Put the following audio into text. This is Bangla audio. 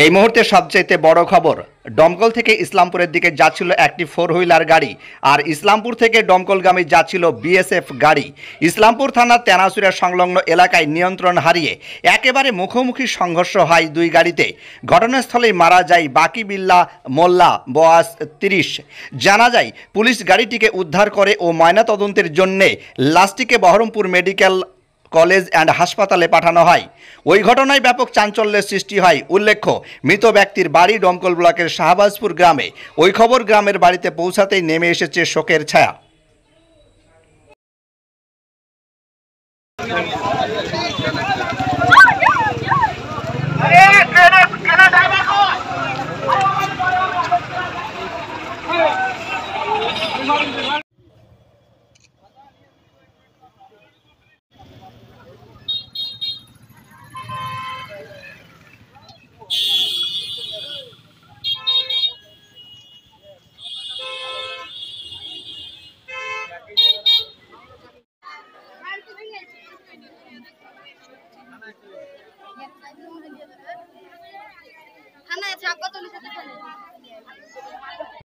এই মুহূর্তে সবচাইতে বড় খবর, দমকল থেকে ইসলামপুরের দিকে যাচ্ছিল একটি ফোর হুইলার গাড়ি, আর ইসলামপুর থেকে দমকলগামী যাচ্ছিল বিএসএফ গাড়ি। ইসলামপুর থানার তেনাসুরা সংলগ্ন এলাকায় নিয়ন্ত্রণ হারিয়ে একেবারে মুখোমুখি সংঘর্ষ হয় দুই গাড়িতে। ঘটনাস্থলেই মারা যায় বাকি বিল্লাহ মোল্লা, বয়স 30। জানা যায়, পুলিশ গাড়িটিকে উদ্ধার করে ও ময়নাতদন্তের জন্যে লাশটিকে বহরমপুর মেডিকেল কলেজ অ্যান্ড হাসপাতালে পাঠানো হয়। ওই ঘটনায় ব্যাপক চাঞ্চল্যের সৃষ্টি হয়। উল্লেখ্য, মৃত ব্যক্তির বাড়ি দমকল ব্লকের শাহবাজপুর গ্রামে। ওই খবর গ্রামের বাড়িতে পৌঁছাতেই নেমে এসেছে শোকের ছায়া। থানায় ছাপ্পা 40